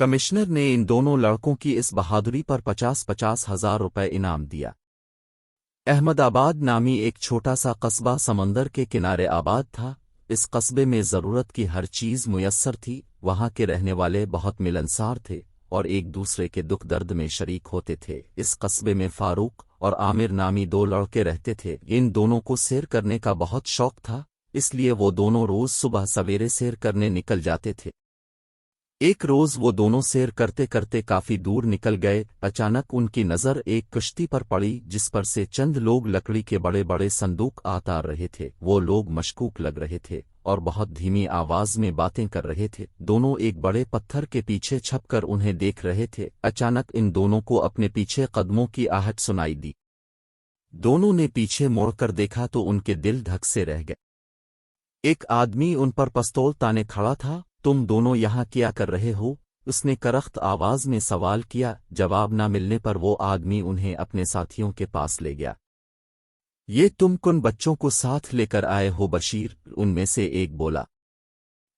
Commissioner ने इन दोनों लड़कों की इस बहादुरी पर 50,000 रुपए इनाम दिया। अहमदाबाद नामी एक छोटा सा कस्बा समंदर के किनारे आबाद था। इस कस्बे में ज़रूरत की हर चीज़ मुयस्सर थी। वहाँ के रहने वाले बहुत मिलनसार थे और एक दूसरे के दुख दर्द में शरीक होते थे। इस कस्बे में फारूक और आमिर नामी दो लड़के रहते थे। इन दोनों को सैर करने का बहुत शौक था, इसलिए वो दोनों रोज़ सुबह सवेरे सैर करने निकल जाते थे। एक रोज़ वो दोनों सैर करते करते काफ़ी दूर निकल गए। अचानक उनकी नज़र एक कश्ती पर पड़ी जिस पर से चंद लोग लकड़ी के बड़े बड़े संदूक उतार रहे थे। वो लोग मशकूक लग रहे थे और बहुत धीमी आवाज़ में बातें कर रहे थे। दोनों एक बड़े पत्थर के पीछे छपकर उन्हें देख रहे थे। अचानक इन दोनों को अपने पीछे कदमों की आहट सुनाई दी। दोनों ने पीछे मुड़कर देखा तो उनके दिल धक से रह गए। एक आदमी उन पर पिस्तौल ताने खड़ा था। तुम दोनों यहाँ क्या कर रहे हो? उसने करख्त आवाज में सवाल किया। जवाब न मिलने पर वो आदमी उन्हें अपने साथियों के पास ले गया। ये तुम किन बच्चों को साथ लेकर आए हो बशीर? उनमें से एक बोला।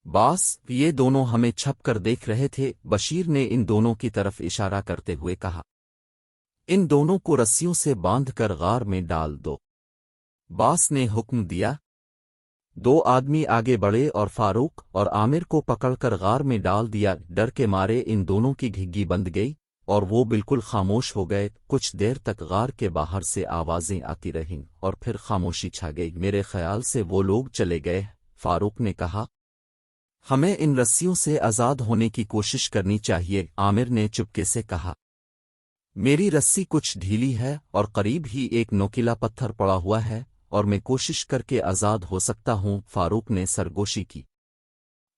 बास, ये दोनों हमें छप कर देख रहे थे, बशीर ने इन दोनों की तरफ इशारा करते हुए कहा। इन दोनों को रस्सियों से बांधकर गार में डाल दो, बास ने हुक्म दिया। दो आदमी आगे बढ़े और फारूक और आमिर को पकड़कर गार में डाल दिया। डर के मारे इन दोनों की घिग्गी बंद गई और वो बिल्कुल खामोश हो गए। कुछ देर तक गार के बाहर से आवाजें आती रहीं और फिर खामोशी छा गई। मेरे ख्याल से वो लोग चले गए, फारूक ने कहा। हमें इन रस्सियों से आज़ाद होने की कोशिश करनी चाहिए, आमिर ने चुपके से कहा। मेरी रस्सी कुछ ढीली है और करीब ही एक नोकीला पत्थर पड़ा हुआ है और मैं कोशिश करके आज़ाद हो सकता हूँ, फारूक ने सरगोशी की।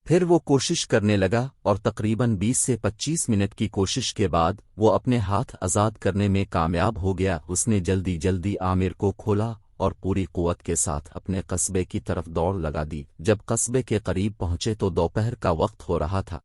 फिर वो कोशिश करने लगा और तकरीबन 20 से 25 मिनट की कोशिश के बाद वो अपने हाथ आज़ाद करने में कामयाब हो गया। उसने जल्दी जल्दी आमिर को खोला और पूरी कुव्वत के साथ अपने कस्बे की तरफ दौड़ लगा दी। जब कस्बे के करीब पहुंचे तो दोपहर का वक्त हो रहा था।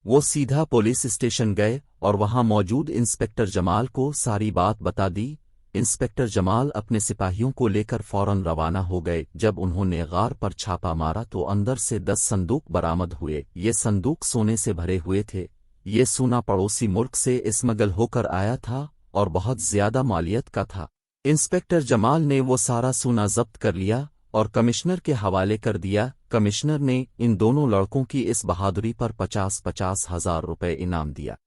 वो सीधा पुलिस स्टेशन गए और वहां मौजूद इंस्पेक्टर जमाल को सारी बात बता दी। इंस्पेक्टर जमाल अपने सिपाहियों को लेकर फौरन रवाना हो गए। जब उन्होंने गार पर छापा मारा तो अंदर से 10 संदूक बरामद हुए। ये संदूक सोने से भरे हुए थे। ये सोना पड़ोसी मुल्क से स्मगल होकर आया था और बहुत ज्यादा मालियत का था। इंस्पेक्टर जमाल ने वो सारा सोना जब्त कर लिया और कमिश्नर के हवाले कर दिया। कमिश्नर ने इन दोनों लड़कों की इस बहादुरी पर 50,000 रुपए इनाम दिया।